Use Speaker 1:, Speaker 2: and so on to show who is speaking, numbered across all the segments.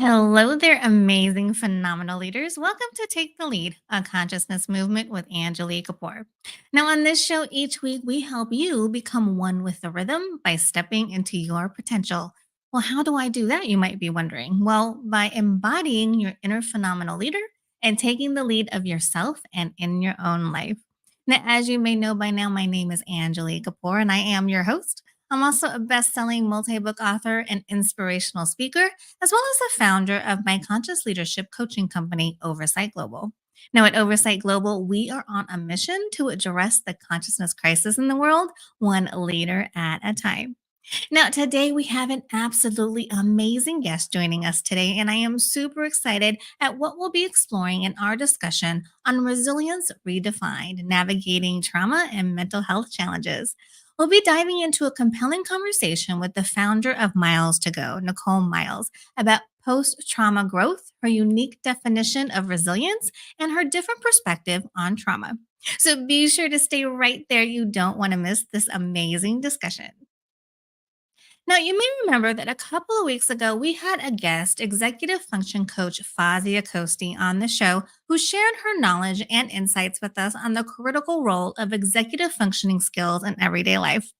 Speaker 1: Hello there, amazing, phenomenal leaders. Welcome to Take the Lead, a consciousness movement with Angilie Kapoor. Now, on this show, each week we help you become one with the rhythm by stepping into your potential. Well, how do I do that? You might be wondering. Well, by embodying your inner phenomenal leader and taking the lead of yourself and in your own life. Now, as you may know by now, my name is Angilie Kapoor and I am your host. I'm also a best selling multi book author and inspirational speaker as well as the founder of my conscious leadership coaching company, Oversight Global. Now, at Oversight Global, we are on a mission to address the consciousness crisis in the world, one leader at a time. Now, today we have an absolutely amazing guest joining us today, and I am super excited at what we'll be exploring in our discussion on resilience redefined, navigating trauma and mental health challenges. We'll be diving into a compelling conversation with the founder of MylestoGo, Nichole Myles, about post trauma growth, her unique definition of resilience, and her different perspective on trauma. So be sure to stay right there. You don't want to miss this amazing discussion. Now, you may remember that a couple of weeks ago, we had a guest, executive function coach Fazia Costi, on the show who shared her knowledge and insights with us on the critical role of executive functioning skills in everyday life.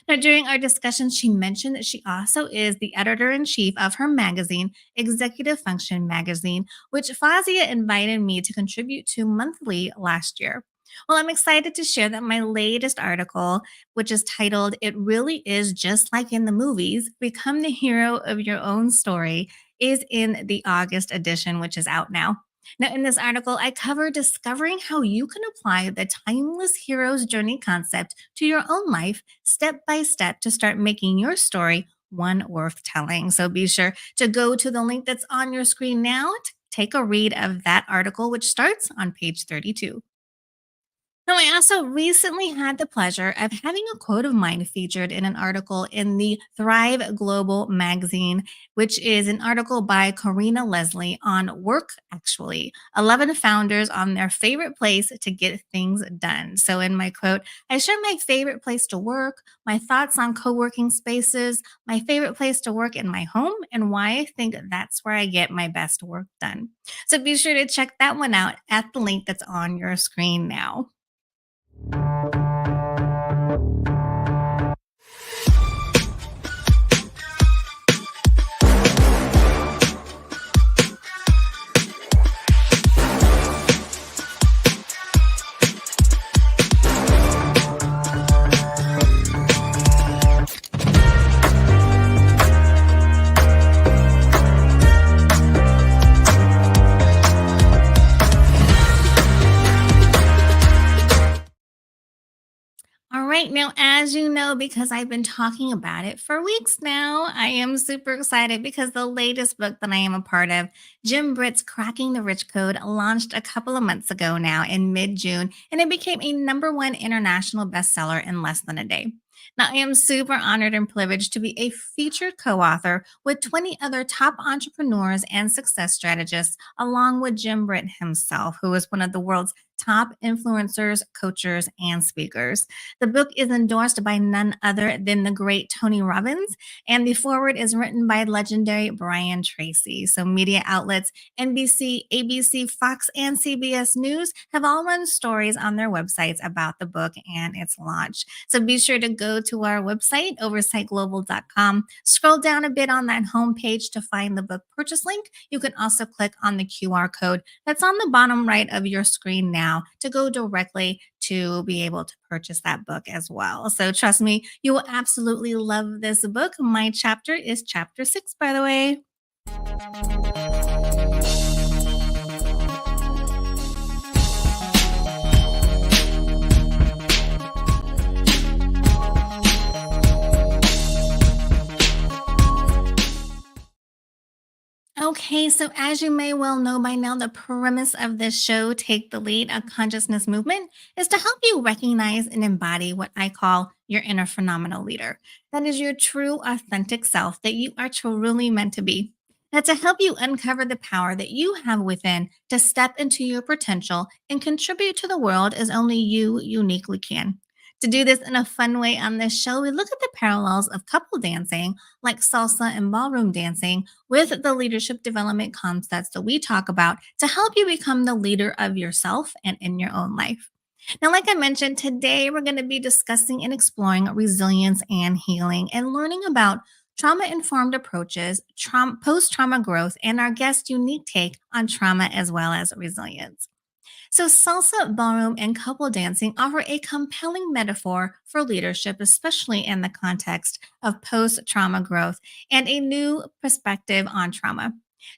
Speaker 1: Now, during our discussion, she mentioned that she also is the editor in chief of her magazine, Executive Function Magazine, which Fazia invited me to contribute to monthly last year. Well, I'm excited to share that my latest article, which is titled It Really Is Just Like in the Movies Become the Hero of Your Own Story, is in the August edition, which is out now. Now, in this article, I cover discovering how you can apply the timeless hero's journey concept to your own life step by step to start making your story one worth telling. So be sure to go to the link that's on your screen now to take a read of that article, which starts on page 32. Now, I also recently had the pleasure of having a quote of mine featured in an article in the Thrive Global magazine, which is an article by Karina Leslie on work, actually. 11 founders on their favorite place to get things done. So, in my quote, I share my favorite place to work, my thoughts on co working spaces, my favorite place to work in my home, and why I think that's where I get my best work done. So, be sure to check that one out at the link that's on your screen now. All right. Now, as you know, because I've been talking about it for weeks now, I am super excited because the latest book that I am a part of, Jim Britt's Cracking the Rich Code, launched a couple of months ago now in mid June, and it became a number one international bestseller in less than a day. Now, I am super honored and privileged to be a featured co author with 20 other top entrepreneurs and success strategists, along with Jim Britt himself, who is one of the world's top influencers, coaches, and speakers. The book is endorsed by none other than the great Tony Robbins, and the foreword is written by legendary Brian Tracy. So, media outlets NBC, ABC, Fox, and CBS News have all run stories on their websites about the book and its launch. So, be sure to go to our website, oversightglobal.com. Scroll down a bit on that homepage to find the book purchase link. You can also click on the QR code that's on the bottom right of your screen now to go directly to be able to purchase that book as well. So trust me, you will absolutely love this book. My chapter is chapter 6, by the way. Okay, so as you may well know by now, the premise of this show, Take the Lead, a consciousness movement, is to help you recognize and embody what I call your inner phenomenal leader. That is your true, authentic self that you are truly meant to be. Now, to help you uncover the power that you have within to step into your potential and contribute to the world as only you uniquely can. To do this in a fun way on this show, we look at the parallels of couple dancing, like salsa and ballroom dancing, with the leadership development concepts that we talk about to help you become the leader of yourself and in your own life. Now, like I mentioned, today we're going to be discussing and exploring resilience and healing and learning about trauma informed approaches, post trauma growth, and our guest's unique take on trauma as well as resilience. So, salsa, ballroom, and couple dancing offer a compelling metaphor for leadership, especially in the context of post trauma growth and a new perspective on trauma.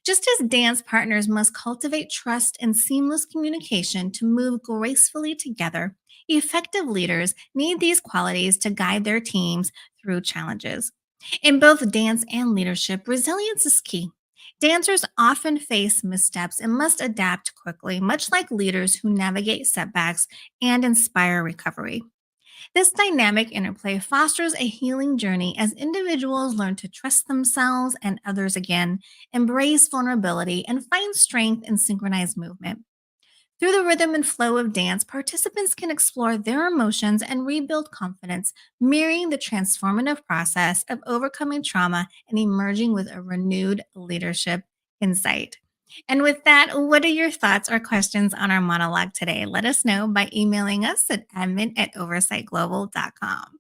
Speaker 1: Just as dance partners must cultivate trust and seamless communication to move gracefully together, effective leaders need these qualities to guide their teams through challenges. In both dance and leadership, resilience is key. Dancers often face missteps and must adapt quickly, much like leaders who navigate setbacks and inspire recovery. This dynamic interplay fosters a healing journey as individuals learn to trust themselves and others again, embrace vulnerability, and find strength in synchronized movement. Through the rhythm and flow of dance, participants can explore their emotions and rebuild confidence, mirroring the transformative process of overcoming trauma and emerging with a renewed leadership insight. And with that, what are your thoughts or questions on our monologue today? Let us know by emailing us at admin@oversightglobal.com.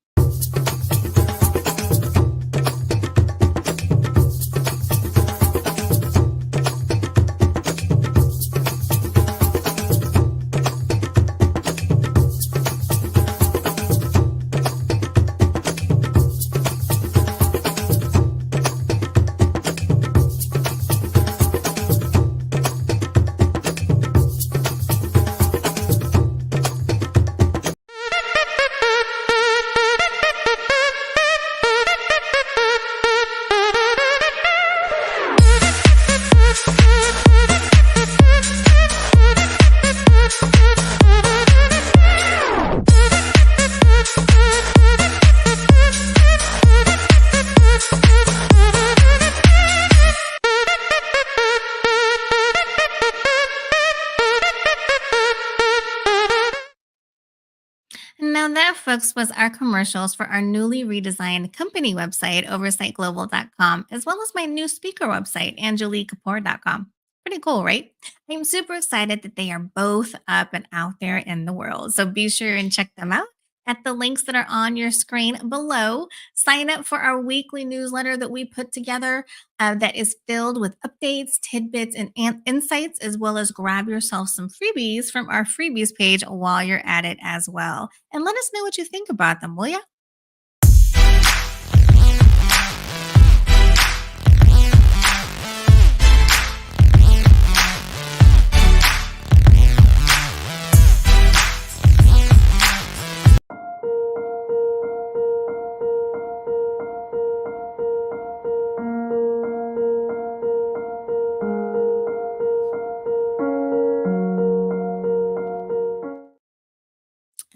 Speaker 1: Now, that, folks, was our commercials for our newly redesigned company website, oversightglobal.com, as well as my new speaker website, angeliekapoor.com. Pretty cool, right? I'm super excited that they are both up and out there in the world. So be sure and check them out at the links that are on your screen below. Sign up for our weekly newsletter that we put together that is filled with updates, tidbits, and insights, as well as grab yourself some freebies from our freebies page while you're at it as well. And let us know what you think about them, will ya?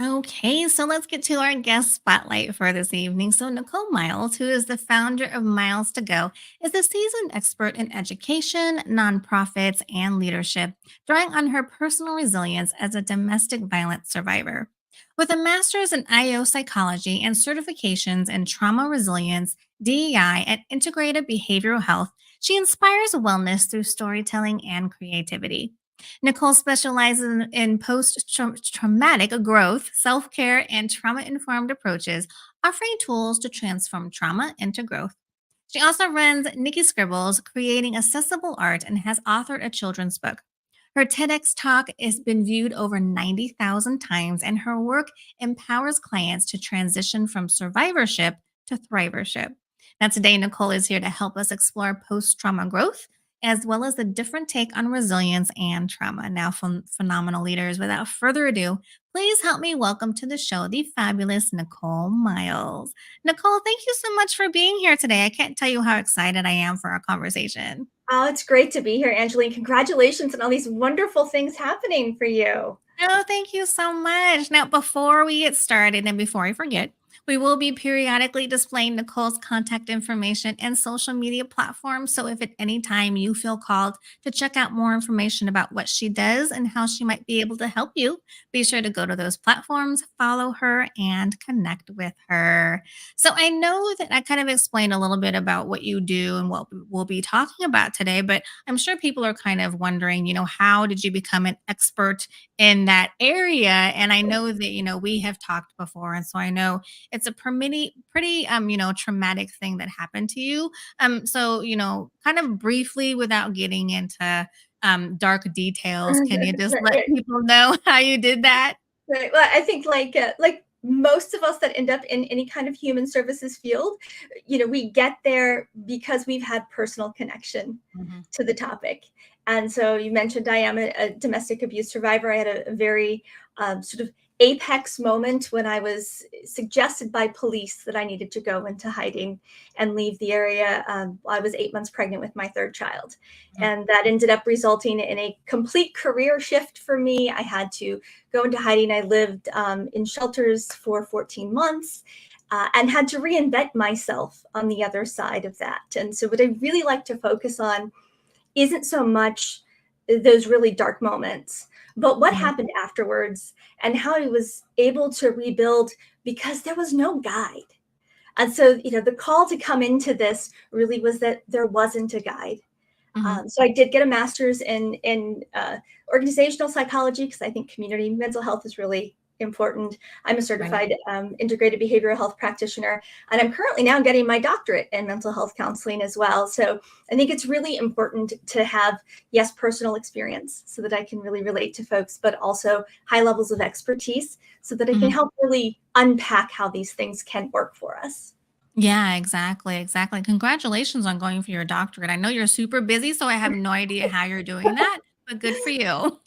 Speaker 1: Okay, so let's get to our guest spotlight for this evening. So, Nichole Myles, who is the founder of MylestoGo, is a seasoned expert in education, nonprofits, and leadership, drawing on her personal resilience as a domestic violence survivor. With a master's in IO psychology and certifications in trauma resilience, DEI, and integrated behavioral health, she inspires wellness through storytelling and creativity. Nicole specializes in post traumatic growth, self care, and trauma informed approaches, offering tools to transform trauma into growth. She also runs Nikki Scribbles, creating accessible art, and has authored a children's book. Her TEDx talk has been viewed over 90,000 times, and her work empowers clients to transition from survivorship to thrivership. Now, today, Nicole is here to help us explore post trauma growth as well as the different take on resilience and trauma. Now, from phenomenal leaders, without further ado, please help me welcome to the show the fabulous Nichole Myles. Nicole, thank you so much for being here today. I can't tell you how excited I am for our conversation.
Speaker 2: Oh, it's great to be here, Angeline. Congratulations on all these wonderful things happening for you.
Speaker 1: Oh, thank you so much. Now, before we get started and before I forget, We will be periodically displaying Nicole's contact information and social media platforms. So if at any time you feel called to check out more information about what she does and how she might be able to help you, be sure to go to those platforms, follow her, and connect with her. So I know that I kind of explained a little bit about what you do and what we'll be talking about today, but I'm sure people are kind of wondering, how did you become an expert in that area? And I know that, we have talked before. And so I know it's a pretty traumatic thing that happened to you. So, kind of briefly without getting into dark details, can you just let people know how you did that?
Speaker 2: Right. Well, I think like most of us that end up in any kind of human services field, we get there because we've had personal connection
Speaker 1: Mhm.
Speaker 2: to the topic. And so you mentioned I am a domestic abuse survivor. I had a very sort of apex moment when I was suggested by police that I needed to go into hiding and leave the area. I was 8 months pregnant with my third child.
Speaker 1: Mhm.
Speaker 2: And that ended up resulting in a complete career shift for me. I had to go into hiding. I lived in shelters for 14 months and had to reinvent myself on the other side of that. And so, what I really like to focus on isn't so much those really dark moments, but what
Speaker 1: Mhm.
Speaker 2: happened afterwards and how I was able to rebuild because there was no guide. And so, the call to come into this really was that there wasn't a guide.
Speaker 1: Mhm.
Speaker 2: So I did get a master's in organizational psychology because I think community mental health is really important. I'm a
Speaker 1: Right.
Speaker 2: certified integrated behavioral health practitioner, and I'm currently now getting my doctorate in mental health counseling as well. So I think it's really important to have, yes, personal experience so that I can really relate to folks, but also high levels of expertise so that I can
Speaker 1: Mhm.
Speaker 2: help really unpack how these things can work for us.
Speaker 1: Yeah, exactly, exactly. Congratulations on going for your doctorate. I know you're super busy, so I have no idea how you're doing that, but good for you.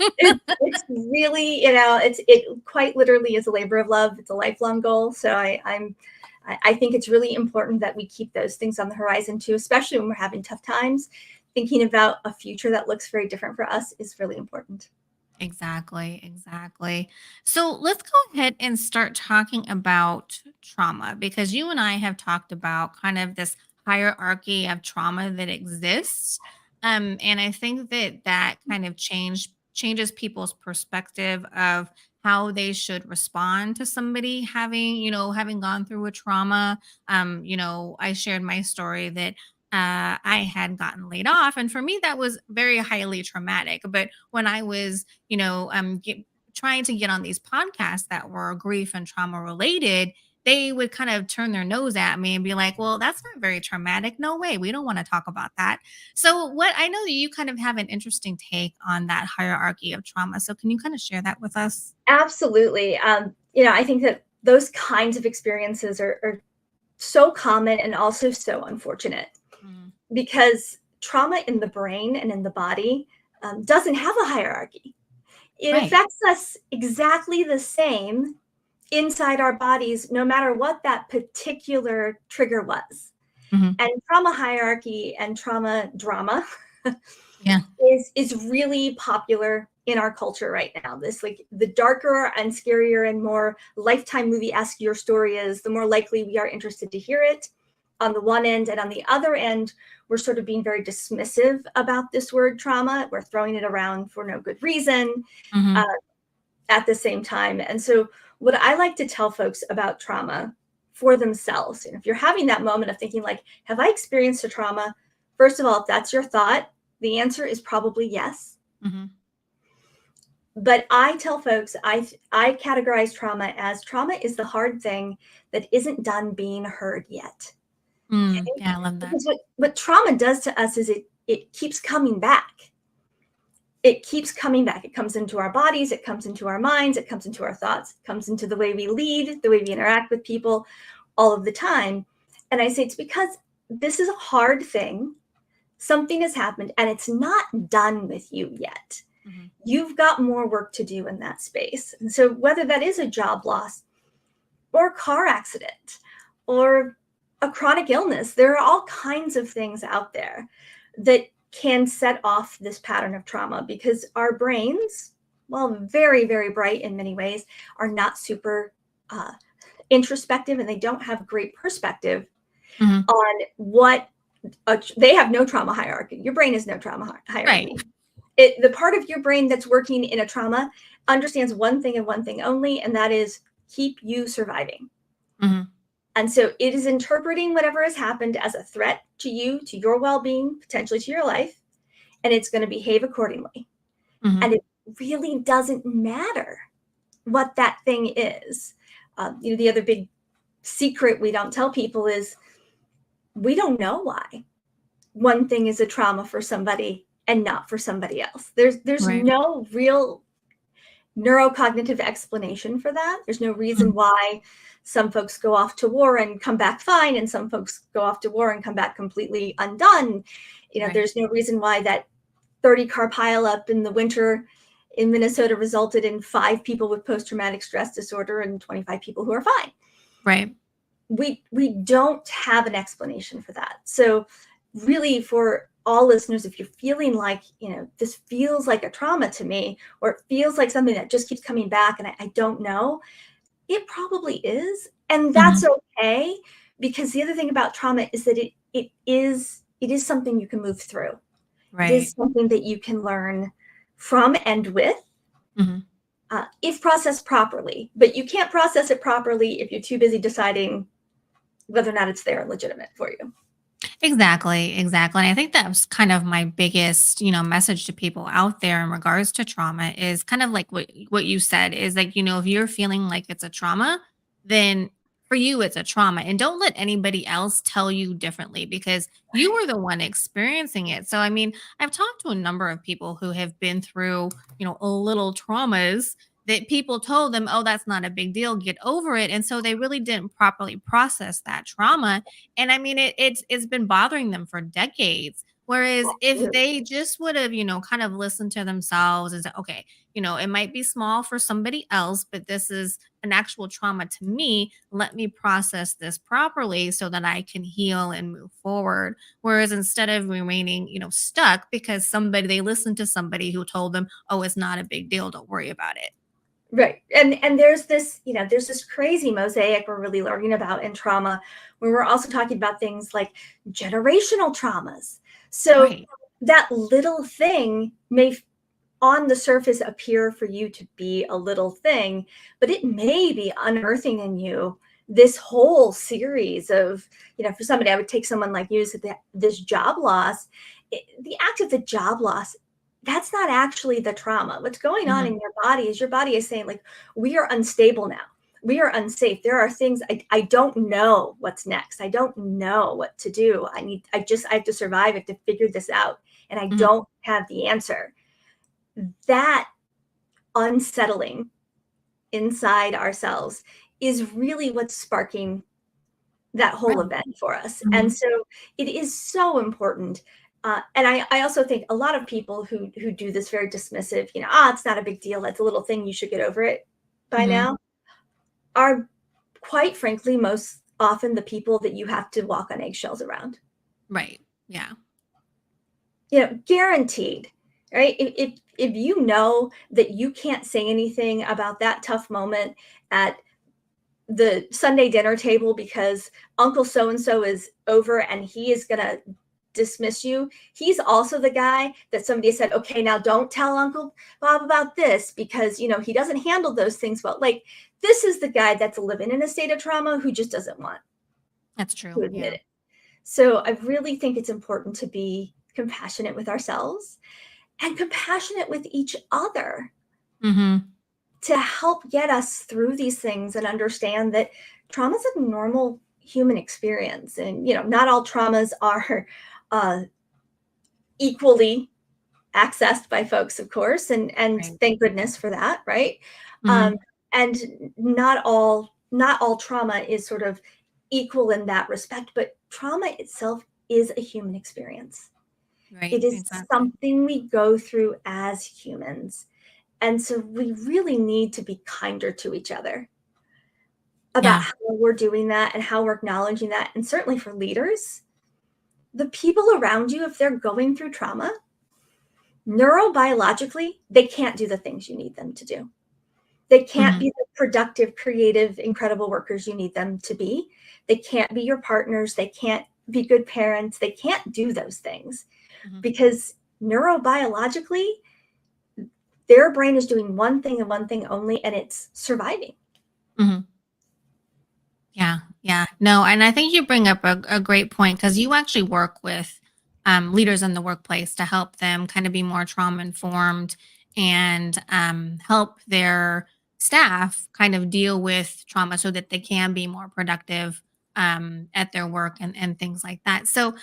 Speaker 2: It's really, it quite literally is a labor of love. It's a lifelong goal. So I think it's really important that we keep those things on the horizon too, especially when we're having tough times. Thinking about a future that looks very different for us is really important.
Speaker 1: Exactly, exactly. So let's go ahead and start talking about trauma because you and I have talked about kind of this hierarchy of trauma that exists. And I think that that kind of changes people's perspective of how they should respond to somebody having gone through a trauma. I shared my story that I had gotten laid off. And for me, that was very highly traumatic. But when I was trying to get on these podcasts that were grief and trauma related, they would kind of turn their nose at me and be like, well, that's not very traumatic. No way. We don't want to talk about that. So, what I know that you kind of have an interesting take on that hierarchy of trauma. So, can you kind of share that with us?
Speaker 2: Absolutely. I think that those kinds of experiences are so common and also so unfortunate
Speaker 1: Mm,
Speaker 2: because trauma in the brain and in the body doesn't have a hierarchy. It
Speaker 1: right.
Speaker 2: affects us exactly the same inside our bodies, no matter what that particular trigger was.
Speaker 1: Hmm.
Speaker 2: And trauma hierarchy and trauma drama
Speaker 1: Yeah.
Speaker 2: is really popular in our culture right now. This like the darker and scarier and more lifetime movie-esque your story is, the more likely we are interested to hear it on the one end. And on the other end, we're sort of being very dismissive about this word trauma. We're throwing it around for no good reason. Uh,
Speaker 1: Hmm.
Speaker 2: at the same time. And so, what I like to tell folks about trauma for themselves, and if you're having that moment of thinking, like, have I experienced a trauma? First of all, if that's your thought, the answer is probably yes.
Speaker 1: Hmm.
Speaker 2: But I tell folks, I categorize trauma is the hard thing that isn't done being heard yet.
Speaker 1: Mm,
Speaker 2: Okay?
Speaker 1: yeah, I love that.
Speaker 2: Because what trauma does to us is it keeps coming back. It keeps coming back. It comes into our bodies, it comes into our minds, it comes into our thoughts, it comes into the way we lead, the way we interact with people all of the time. And I say it's because this is a hard thing. Something has happened and it's not done with you yet.
Speaker 1: Hmm.
Speaker 2: You've got more work to do in that space. And so, whether that is a job loss or a car accident or a chronic illness, there are all kinds of things out there that can set off this pattern of trauma because our brains, while very, very bright in many ways, are not super uh, introspective and they don't have great perspective
Speaker 1: Mhm.
Speaker 2: on what they have no trauma hierarchy. Your brain has no trauma
Speaker 1: Right.
Speaker 2: hierarchy. The part of your brain that's working in a trauma understands one thing and one thing only, and that is keep you surviving.
Speaker 1: Mhm.
Speaker 2: And so it is interpreting whatever has happened as a threat to you, to your well-being, potentially to your life, and it's going to behave accordingly.
Speaker 1: Mhm.
Speaker 2: And it really doesn't matter what that thing is. The other big secret we don't tell people is we don't know why one thing is a trauma for somebody and not for somebody else. There's
Speaker 1: Right.
Speaker 2: no real neurocognitive explanation for that. There's no reason
Speaker 1: Mhm.
Speaker 2: why some folks go off to war and come back fine, and some folks go off to war and come back completely undone.
Speaker 1: Right.
Speaker 2: There's no reason why that 30-car pileup in the winter in Minnesota resulted in 5 people with post-traumatic stress disorder and 25 people who are fine.
Speaker 1: Right.
Speaker 2: We don't have an explanation for that. So really, for all listeners, if you're feeling like, this feels like a trauma to me, or it feels like something that just keeps coming back and I don't know, it probably is. And that's
Speaker 1: Mhm.
Speaker 2: okay, because the other thing about trauma is that it is something you can move through. It is
Speaker 1: Right.
Speaker 2: something that you can learn from and with,
Speaker 1: Mhm.
Speaker 2: if processed properly. But you can't process it properly if you're too busy deciding whether or not it's there and legitimate for you.
Speaker 1: Exactly, exactly. And I think that was kind of my biggest, message to people out there in regards to trauma is kind of like what you said is like, if you're feeling like it's a trauma, then for you it's a trauma. And don't let anybody else tell you differently because you were the one experiencing it. So I mean, I've talked to a number of people who have been through, a little traumas that people told them, "Oh, that's not a big deal, get over it." And so they really didn't properly process that trauma, and I mean, it's been bothering them for decades. Whereas if
Speaker 2: Absolutely.
Speaker 1: they just would have, kind of listened to themselves and said, okay, it might be small for somebody else, but this is an actual trauma to me. Let me process this properly so that I can heal and move forward. Whereas instead of remaining, stuck because they listened to somebody who told them, oh, it's not a big deal. Don't worry about it.
Speaker 2: Right. And there's this, there's this crazy mosaic we're really learning about in trauma, where we're also talking about things like generational traumas. So
Speaker 1: Right.
Speaker 2: that little thing may on the surface appear for you to be a little thing, but it may be unearthing in you this whole series of, for somebody, I would take someone like you, so that this job loss, the act of the job loss, that's not actually the trauma. What's going on
Speaker 1: Hmm.
Speaker 2: in your body is saying, like, we are unstable now. We are unsafe. There are things I don't know what's next. I don't know what to do. I have to survive. I have to figure this out. And I
Speaker 1: Hmm.
Speaker 2: don't have the answer. That unsettling inside ourselves is really what's sparking that whole
Speaker 1: Right.
Speaker 2: event for us.
Speaker 1: Hmm.
Speaker 2: And so it is so important. And I also think a lot of people who do this very dismissive, it's not a big deal. That's a little thing. You should get over it by
Speaker 1: Hmm.
Speaker 2: now, are quite frankly most often the people that you have to walk on eggshells around.
Speaker 1: Right. Yeah.
Speaker 2: Guaranteed, right? If you know that you can't say anything about that tough moment at the Sunday dinner table because Uncle so and so is over and he is going to dismiss you. He's also the guy that somebody said, okay, now don't tell Uncle Bob about this because, he doesn't handle those things well. Like, this is the guy that's living in a state of trauma who just doesn't want
Speaker 1: That's
Speaker 2: to
Speaker 1: true.
Speaker 2: admit
Speaker 1: Yeah.
Speaker 2: it. So I really think it's important to be compassionate with ourselves and compassionate with each other
Speaker 1: Hmm.
Speaker 2: to help get us through these things and understand that trauma is a normal human experience. And, not all traumas are uh, equally accessed by folks, of course, and
Speaker 1: Right.
Speaker 2: thank goodness for that, right? Um,
Speaker 1: Hmm.
Speaker 2: and not all trauma is sort of equal in that respect, but trauma itself is a human experience.
Speaker 1: Right.
Speaker 2: It is
Speaker 1: Exactly.
Speaker 2: something we go through as humans. And so we really need to be kinder to each other about
Speaker 1: Yeah.
Speaker 2: how we're doing that and how we're acknowledging that. And certainly for leaders, the people around you, if they're going through trauma, neurobiologically, they can't do the things you need them to do. They can't be the productive, creative, incredible workers you need them to be. They can't be your partners. They can't be good parents. They can't do those things because neurobiologically, their brain is doing one thing and one thing only, and it's surviving.
Speaker 1: Yeah, yeah. No, and I think you bring up a great point because you actually work with leaders in the workplace to help them kind of be more trauma informed and help their staff kind of deal with trauma so that they can be more productive at their work and things like that. So,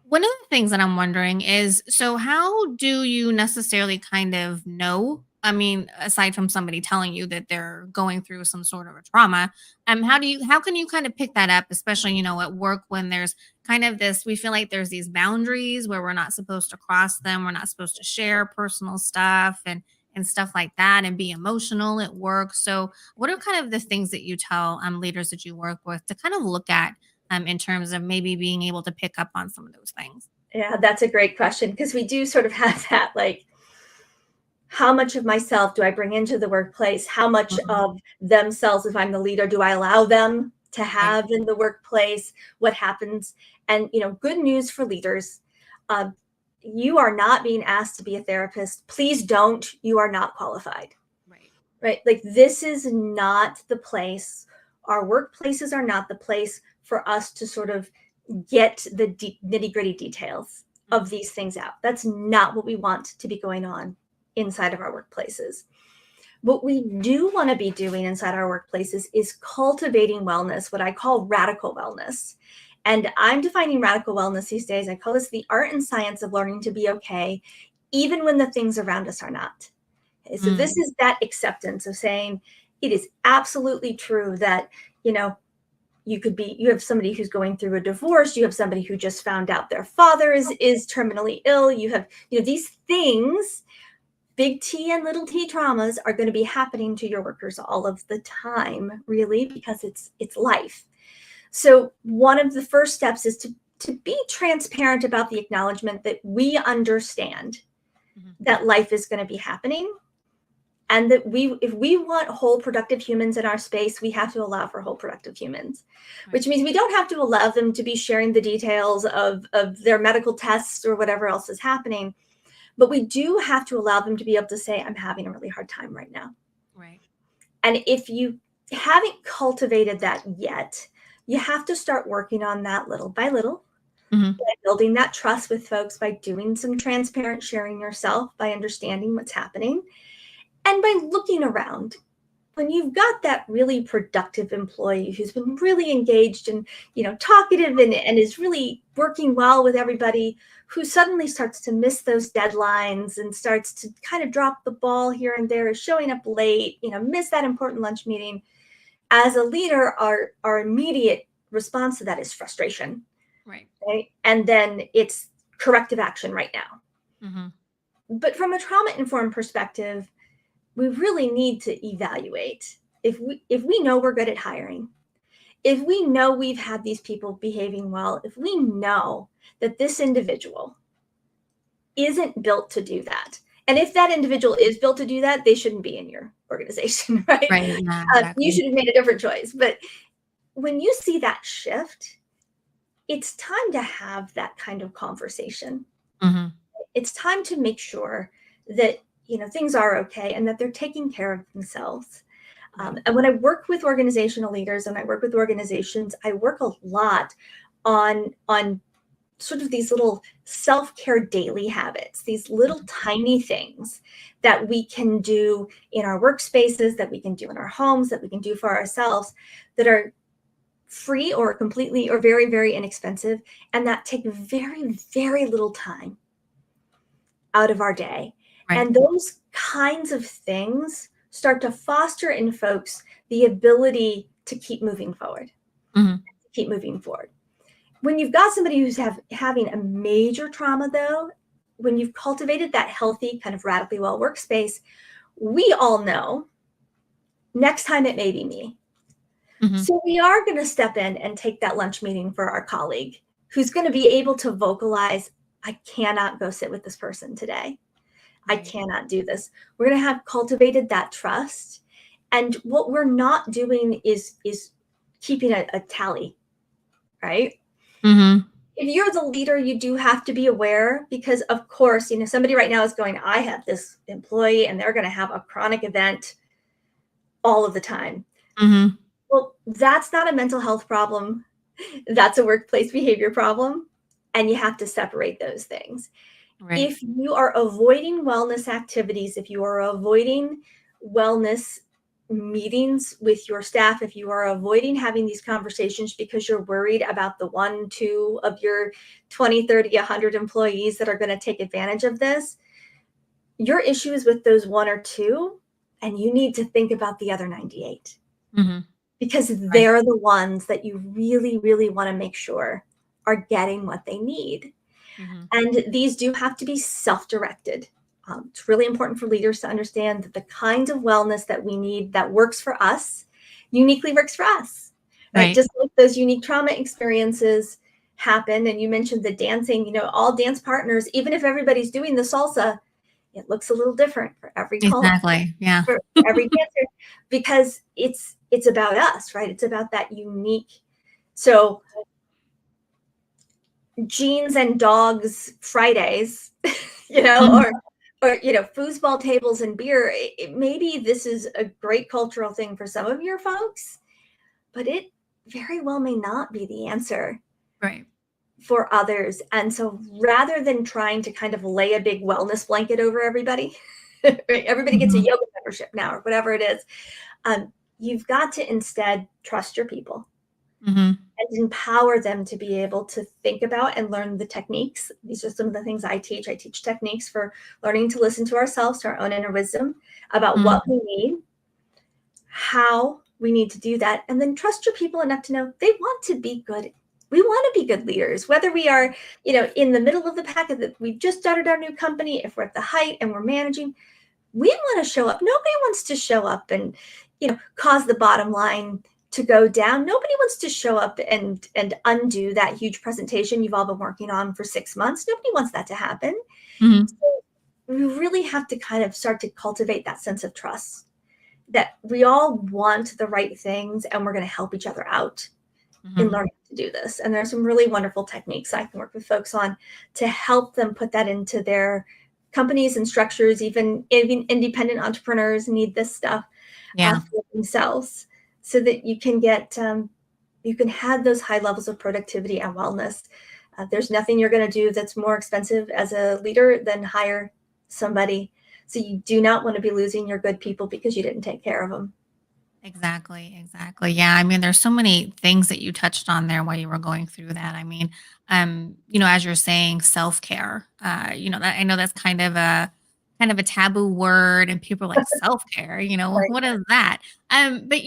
Speaker 1: one of the things that I'm wondering is, so how do you necessarily kind of know? I mean, aside from somebody telling you that they're going through some sort of a trauma, how can you kind of pick that up, especially, at work when there's kind of this, we feel like there's these boundaries where we're not supposed to cross them, we're not supposed to share personal stuff and stuff like that and be emotional at work. So what are kind of the things that you tell leaders that you work with to kind of look at in terms of maybe being able to pick up on some of those things?
Speaker 2: Yeah, that's a great question because we do sort of have that, like, how much of myself do I bring into the workplace? How much
Speaker 1: Mhm.
Speaker 2: of themselves, if I'm the leader, do I allow them to
Speaker 1: Right.
Speaker 2: have in the workplace? What happens? And, good news for leaders. Uh, you are not being asked to be a therapist. Please don't. You are not qualified,
Speaker 1: Right.
Speaker 2: right? Like, this is not the place. Our workplaces are not the place for us to sort of get the nitty gritty details of
Speaker 1: Mhm.
Speaker 2: these things out. That's not what we want to be going on inside of our workplaces. What we do want to be doing inside our workplaces is cultivating wellness, what I call radical wellness. And I'm defining radical wellness these days. I call this the art and science of learning to be okay, even when the things around us are not. Okay, so this
Speaker 1: Mm.
Speaker 2: is that acceptance of saying it is absolutely true that, you know, you have somebody who's going through a divorce, you have somebody who just found out their father is terminally ill, you have, these things, big T and little t traumas are going to be happening to your workers all of the time, really, because it's life. So one of the first steps is to be transparent about the acknowledgement that we understand
Speaker 1: Mhm.
Speaker 2: that life is going to be happening, and that if we want whole productive humans in our space, we have to allow for whole productive humans,
Speaker 1: Right.
Speaker 2: which means we don't have to allow them to be sharing the details of their medical tests or whatever else is happening. But we do have to allow them to be able to say, I'm having a really hard time right now.
Speaker 1: Right.
Speaker 2: And if you haven't cultivated that yet, you have to start working on that little by little,
Speaker 1: Mhm.
Speaker 2: by building that trust with folks, by doing some transparent sharing yourself, by understanding what's happening, and by looking around. When you've got that really productive employee who's been really engaged and, talkative and is really working well with everybody, who suddenly starts to miss those deadlines and starts to kind of drop the ball here and there, is showing up late, miss that important lunch meeting. As a leader, our immediate response to that is frustration,
Speaker 1: Right.
Speaker 2: right? And then it's corrective action right now.
Speaker 1: Mhm.
Speaker 2: But from a trauma informed perspective, we really need to evaluate. If we know we're good at hiring, if we know we've had these people behaving well, if we know that this individual isn't built to do that, and if that individual is built to do that, they shouldn't be in your organization, right?
Speaker 1: Right. Yeah,
Speaker 2: You
Speaker 1: exactly.
Speaker 2: should have made a different choice. But when you see that shift, it's time to have that kind of conversation.
Speaker 1: Mhm.
Speaker 2: It's time to make sure that things are okay and that they're taking care of themselves.
Speaker 1: Right.
Speaker 2: And when I work with organizational leaders and I work with organizations, I work a lot on sort of these little self-care daily habits, these little
Speaker 1: Mhm.
Speaker 2: tiny things that we can do in our workspaces, that we can do in our homes, that we can do for ourselves, that are free or completely or very, very inexpensive, and that take very, very little time out of our day.
Speaker 1: Right.
Speaker 2: And those kinds of things start to foster in folks the ability to keep moving forward,
Speaker 1: Mhm.
Speaker 2: keep moving forward. When you've got somebody who's having a major trauma, though, when you've cultivated that healthy, kind of radically well workspace, we all know next time it may be me.
Speaker 1: Mhm.
Speaker 2: So we are going to step in and take that lunch meeting for our colleague who's going to be able to vocalize, I cannot go sit with this person today. I
Speaker 1: Right.
Speaker 2: cannot do this. We're going to have cultivated that trust. And what we're not doing is keeping a tally, right?
Speaker 1: Mhm.
Speaker 2: If you're the leader, you do have to be aware because, of course, somebody right now is going, I have this employee and they're going to have a chronic event all of the time.
Speaker 1: Mhm.
Speaker 2: Well, that's not a mental health problem. That's a workplace behavior problem. And you have to separate those things.
Speaker 1: Right.
Speaker 2: If you are avoiding wellness activities, if you are avoiding wellness meetings with your staff, if you are avoiding having these conversations because you're worried about the one, two of your 20, 30, 100 employees that are going to take advantage of this, your issue is with those one or two, and you need to think about the other 98
Speaker 1: Mhm.
Speaker 2: because
Speaker 1: Right.
Speaker 2: they're the ones that you really, really want to make sure are getting what they need.
Speaker 1: Mhm.
Speaker 2: And these do have to be self-directed. It's really important for leaders to understand that the kind of wellness that we need that works for us uniquely works for us, right?
Speaker 1: Right.
Speaker 2: Just like those unique trauma experiences happen. And you mentioned the dancing, all dance partners, even if everybody's doing the salsa, it looks a little different for every cult,
Speaker 1: Exactly. Yeah.
Speaker 2: for every dancer, because it's about us, right? It's about that unique. So jeans and dogs Fridays,
Speaker 1: Mhm.
Speaker 2: or foosball tables and beer. Maybe this is a great cultural thing for some of your folks, but it very well may not be the answer
Speaker 1: Right.
Speaker 2: for others. And so rather than trying to kind of lay a big wellness blanket over everybody, right, everybody gets a
Speaker 1: Mhm.
Speaker 2: yoga membership now or whatever it is, you've got to instead trust your people
Speaker 1: Mhm.
Speaker 2: and empower them to be able to think about and learn the techniques. These are some of the things I teach. I teach techniques for learning to listen to ourselves, to our own inner wisdom about
Speaker 1: Mhm.
Speaker 2: what we need, how we need to do that, and then trust your people enough to know they want to be good. We want to be good leaders, whether we are, in the middle of the pack of we've just started our new company, if we're at the height and we're managing, we want to show up. Nobody wants to show up and, cause the bottom line to go down. Nobody wants to show up and undo that huge presentation you've all been working on for 6 months. Nobody wants that to happen.
Speaker 1: Mhm.
Speaker 2: So we really have to kind of start to cultivate that sense of trust that we all want the right things and we're going to help each other out in
Speaker 1: Mhm.
Speaker 2: learning to do this. And there's some really wonderful techniques I can work with folks on to help them put that into their companies and structures. Even independent entrepreneurs need this stuff
Speaker 1: Yeah.
Speaker 2: for themselves, so that you can have those high levels of productivity and wellness. There's nothing you're going to do that's more expensive as a leader than hire somebody. So you do not want to be losing your good people because you didn't take care of them.
Speaker 1: Exactly, exactly. Yeah, I mean, there's so many things that you touched on there while you were going through that. I mean, as you're saying, self-care. That I know that's kind of a taboo word, and people are like self-care.
Speaker 2: Right.
Speaker 1: What is that? But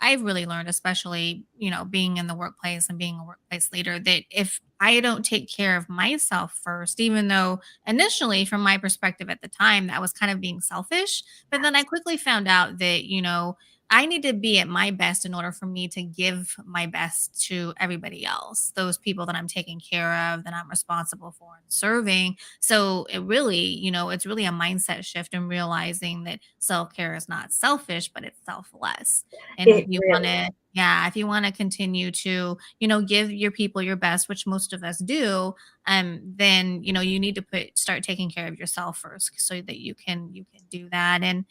Speaker 1: I've really learned, especially being in the workplace and being a workplace leader, that if I don't take care of myself first, even though initially, from my perspective at the time, that was kind of being selfish, but then I quickly found out that I need to be at my best in order for me to give my best to everybody else, those people that I'm taking care of, that I'm responsible for and serving. So it's really a mindset shift in realizing that self care is not selfish, but it's selfless. And if
Speaker 2: It
Speaker 1: you want
Speaker 2: really
Speaker 1: to, yeah, if you want to continue to, give your people your best, which most of us do, then you need to start taking care of yourself first, so that you can do that. And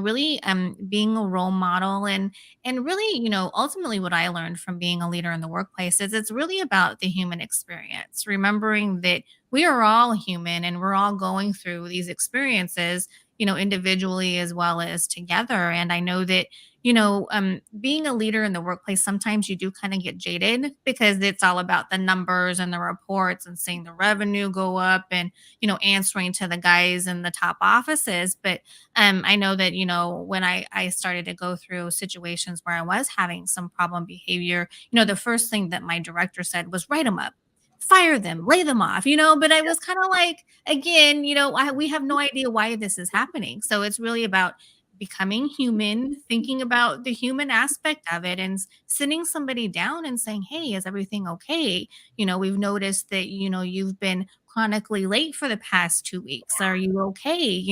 Speaker 1: really being a role model, and really ultimately what I learned from being a leader in the workplace is it's really about the human experience, remembering that we are all human and we're all going through these experiences, individually as well as together. And I know that being a leader in the workplace, sometimes you do kind of get jaded because it's all about the numbers and the reports and seeing the revenue go up, and answering to the guys in the top offices. But I know that, when I started to go through situations where I was having some problem behavior, the first thing that my director said was write them up, fire them, lay them off, but I was kind of like, again, we have no idea why this is happening. So it's really about becoming human, thinking about the human aspect of it, and sitting somebody down and saying, hey, is everything okay? We've noticed that, you've been chronically late for the past 2 weeks. Are you okay?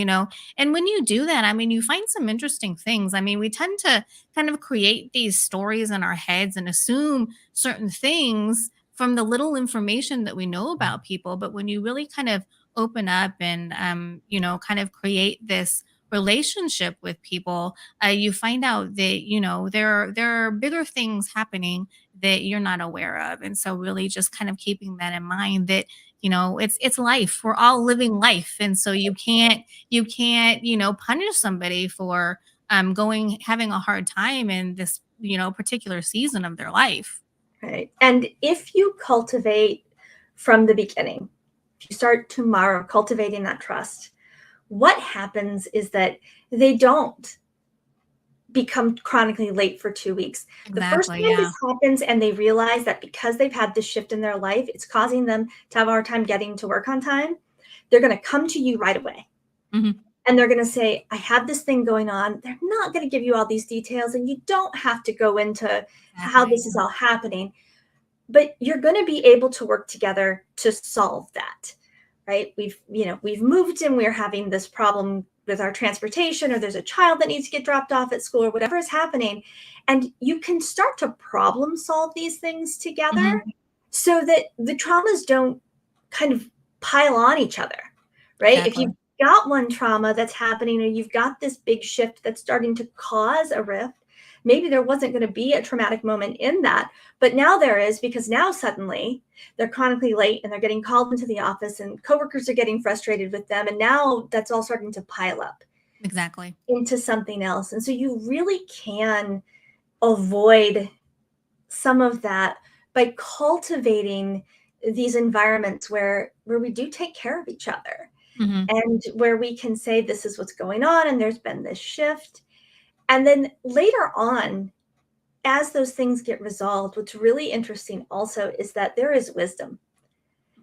Speaker 1: And when you do that, I mean, you find some interesting things. I mean, we tend to kind of create these stories in our heads and assume certain things from the little information that we know about people. But when you really kind of open up and, kind of create this relationship with people, you find out that, there are bigger things happening that you're not aware of. And so really just kind of keeping that in mind that, it's life. We're all living life. And so you can't, punish somebody for having a hard time in this, particular season of their life.
Speaker 2: Right. And if you cultivate from the beginning, if you start tomorrow cultivating that trust, what happens is that they don't become chronically late for 2 weeks. The first
Speaker 1: Exactly.
Speaker 2: time
Speaker 1: Yeah.
Speaker 2: this happens and they realize that because they've had this shift in their life, it's causing them to have a hard time getting to work on time, they're going to come to you right away.
Speaker 1: Hmm.
Speaker 2: And they're going to say, I have this thing going on. They're not going to give you all these details, and you don't have to go into how
Speaker 1: Exactly.
Speaker 2: this is all happening, but you're going to be able to work together to solve that. Right? We've moved and we're having this problem with our transportation, or there's a child that needs to get dropped off at school, or whatever is happening. And you can start to problem solve these things together
Speaker 1: Hmm.
Speaker 2: so that the traumas don't kind of pile on each other, right? If
Speaker 1: Exactly.
Speaker 2: you've got one trauma that's happening, or you've got this big shift that's starting to cause a rift, maybe there wasn't going to be a traumatic moment in that, but now there is, because now suddenly they're chronically late and they're getting called into the office and coworkers are getting frustrated with them. And now that's all starting to pile up
Speaker 1: Exactly.
Speaker 2: into something else. And so you really can avoid some of that by cultivating these environments where we do take care of each other,
Speaker 1: Hmm.
Speaker 2: and where we can say, this is what's going on, and there's been this shift. And then later on, as those things get resolved, what's really interesting also is that there is wisdom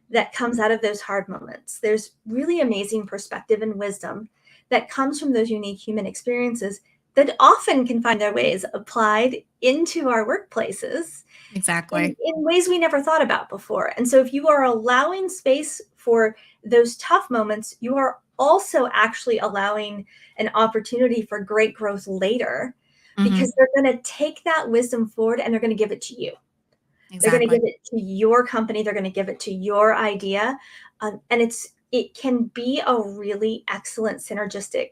Speaker 2: that comes out of those hard moments. There's really amazing perspective and wisdom that comes from those unique human experiences that often can find their ways applied into our workplaces in,
Speaker 1: Exactly.
Speaker 2: in ways we never thought about before. And so if you are allowing space for those tough moments, you are also actually allowing an opportunity for great growth later,
Speaker 1: Hmm.
Speaker 2: because they're going to take that wisdom forward and they're going to give it to you. They're going to
Speaker 1: Exactly.
Speaker 2: give it to your company. They're going to give it to your idea. And it can be a really excellent synergistic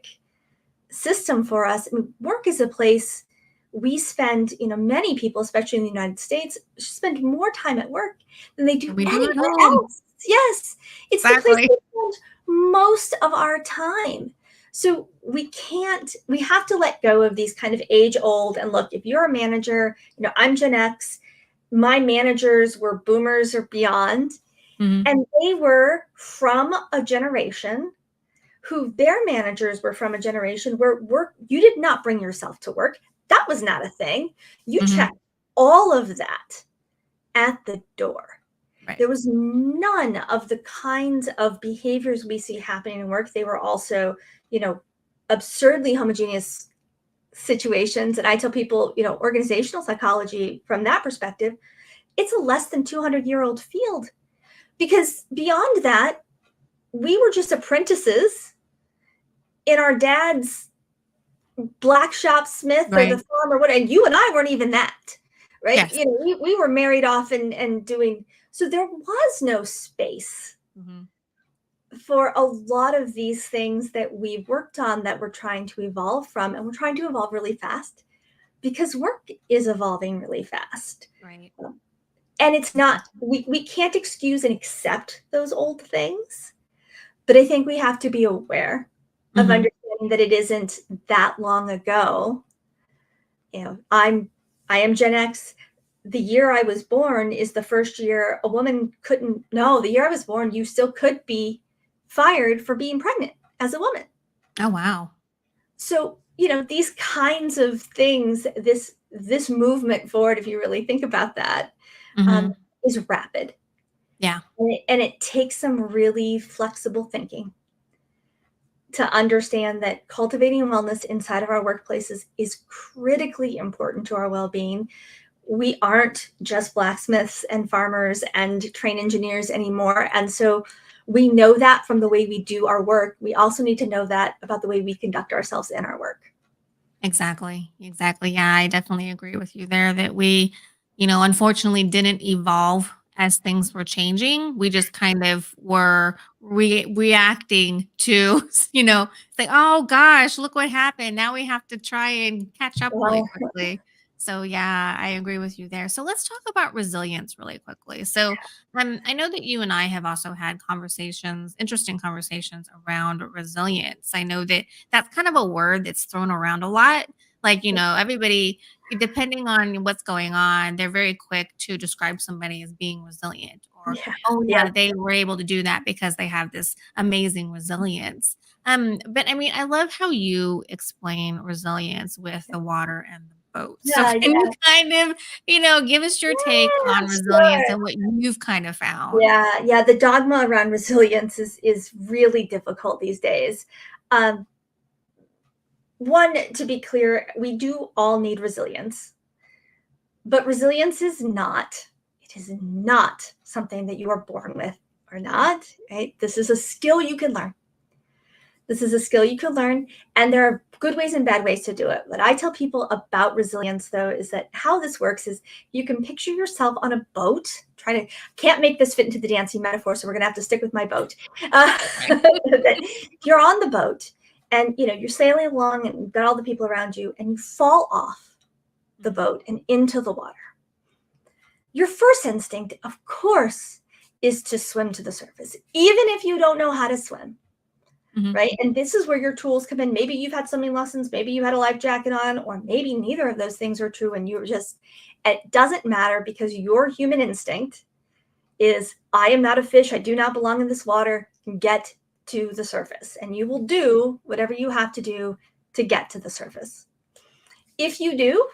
Speaker 2: system for us. I mean, work is a place we spend, many people, especially in the United States, spend more time at work than they do
Speaker 1: We do at
Speaker 2: anywhere
Speaker 1: home.
Speaker 2: else. Yes, it's the place
Speaker 1: Exactly.
Speaker 2: we spend most of our time. So we have to let go of these kind of age old, and look, if you're a manager, I'm Gen X, my managers were boomers or beyond,
Speaker 1: Hmm.
Speaker 2: and they were from a generation who their managers were from a generation where you did not bring yourself to work. That was not a thing. You
Speaker 1: Hmm.
Speaker 2: checked all of that at the door.
Speaker 1: Right.
Speaker 2: There was none of the kinds of behaviors we see happening in work. They were also, you know, absurdly homogeneous situations. And I tell people, organizational psychology from that perspective, it's a less than 200-year-old field, because beyond that, we were just apprentices in our dad's black shop smith or the
Speaker 1: Right.
Speaker 2: farm or what, and you and I weren't even that, right?
Speaker 1: Yes.
Speaker 2: We were married off and doing, so there was no space
Speaker 1: Hmm.
Speaker 2: for a lot of these things that we worked on, that we're trying to evolve from, and we're trying to evolve really fast because work is evolving really fast.
Speaker 1: Right.
Speaker 2: And it's not, we can't excuse and accept those old things, but I think we have to be aware of
Speaker 1: Hmm.
Speaker 2: understanding that it isn't that long ago. I am Gen X. The year I was born is the first year a woman couldn't, no, the year I was born, you still could be fired for being pregnant as a woman.
Speaker 1: Oh, wow.
Speaker 2: So, these kinds of things, this movement forward, if you really think about that, um,
Speaker 1: Hmm.
Speaker 2: is rapid.
Speaker 1: Yeah.
Speaker 2: And it takes some really flexible thinking to understand that cultivating wellness inside of our workplaces is critically important to our well-being. We aren't just blacksmiths and farmers and train engineers anymore. And so We know that from the way we do our work. We also need to know that about the way we conduct ourselves in our work.
Speaker 1: Exactly. Exactly. Yeah, I definitely agree with you there that we, unfortunately didn't evolve as things were changing. We just kind of were reacting to, say, oh gosh, look what happened. Now we have to try and catch up really
Speaker 2: Well,
Speaker 1: quickly. So yeah, I agree with you there. So let's talk about resilience really quickly. So I know that you and I have also had conversations, interesting conversations around resilience. I know that that's kind of a word that's thrown around a lot. Like, everybody, depending on what's going on, they're very quick to describe somebody as being resilient or,
Speaker 2: yeah,
Speaker 1: oh,
Speaker 2: yeah,
Speaker 1: yeah, they were able to do that because they have this amazing resilience. But I mean, I love how you explain resilience with the water and the boat. So,
Speaker 2: yeah,
Speaker 1: can you
Speaker 2: yeah,
Speaker 1: kind of, give us your take on
Speaker 2: yeah,
Speaker 1: resilience
Speaker 2: sure.
Speaker 1: and what you've kind of found?
Speaker 2: Yeah, yeah. The dogma around resilience is really difficult these days. Um, One, to be clear, we do all need resilience, but resilience is not. It is not something that you are born with or not. Right? This is a skill you can learn. This is a skill you can learn, and there are good ways and bad ways to do it. What I tell people about resilience, though, is that how this works is you can picture yourself on a boat. Can't make this fit into the dancing metaphor, so we're gonna have to stick with my boat.
Speaker 1: Right.
Speaker 2: You're on the boat, and you're sailing along, and you've got all the people around you, and you fall off the
Speaker 1: Mhm,
Speaker 2: boat and into the water. Your first instinct, of course, is to swim to the surface, even if you don't know how to swim,
Speaker 1: mhm,
Speaker 2: right? And this is where your tools come in. Maybe you've had swimming lessons, maybe you had a life jacket on, or maybe neither of those things are true. And it doesn't matter because your human instinct is, I am not a fish. I do not belong in this water. Get to the surface. And you will do whatever you have to do to get to the surface. If you do,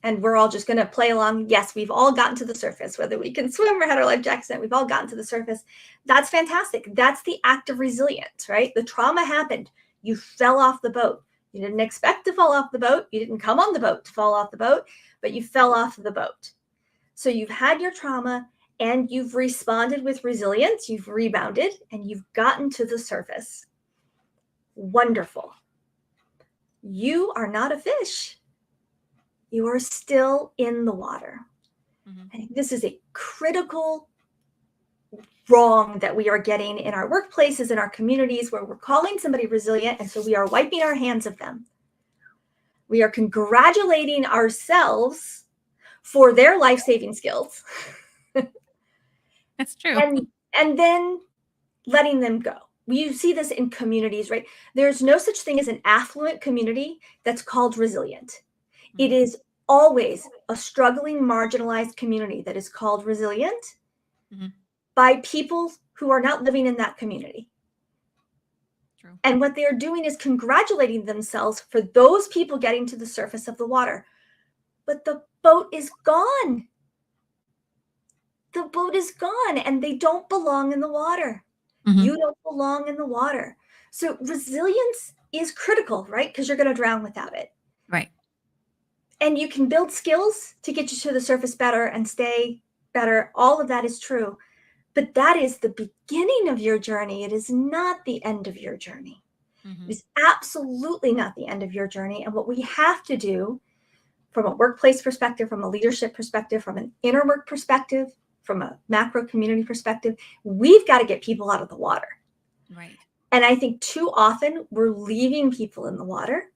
Speaker 2: and we're all just going to play along. Yes, we've all gotten to the surface, whether we can swim or had our life jackets in, we've all gotten to the surface. That's fantastic. That's the act of resilience, right? The trauma happened. You fell off the boat. You didn't expect to fall off the boat. You didn't come on the boat to fall off the boat, but you fell off the boat. So you've had your trauma and you've responded with resilience. You've rebounded and you've gotten to the surface. Wonderful. You are not a fish. You are still in the water.
Speaker 1: mhm.
Speaker 2: I think this is a critical wrong that we are getting in our workplaces, in our communities, where we're calling somebody resilient. And so we are wiping our hands of them. We are congratulating ourselves for their life-saving skills
Speaker 1: That's true.
Speaker 2: and then letting them go. You see this in communities, right? There's no such thing as an affluent community that's called resilient. It
Speaker 1: Mhm,
Speaker 2: is always a struggling, marginalized community that is called resilient
Speaker 1: mhm.
Speaker 2: by people who are not living in that community.
Speaker 1: True.
Speaker 2: And what they are doing is congratulating themselves for those people getting to the surface of the water. But the boat is gone. The boat is gone and they don't belong in the water.
Speaker 1: Mhm.
Speaker 2: You don't belong in the water. So resilience is critical, right? Because you're going to drown without it.
Speaker 1: Right.
Speaker 2: And you can build skills to get you to the surface better and stay better. All of that is true. But that is the beginning of your journey. It is not the end of your journey. It
Speaker 1: Mhm.
Speaker 2: is absolutely not the end of your journey. And what we have to do from a workplace perspective, from a leadership perspective, from an inner work perspective, from a macro community perspective, we've got to get people out of the water.
Speaker 1: Right.
Speaker 2: And I think too often we're leaving people in the water.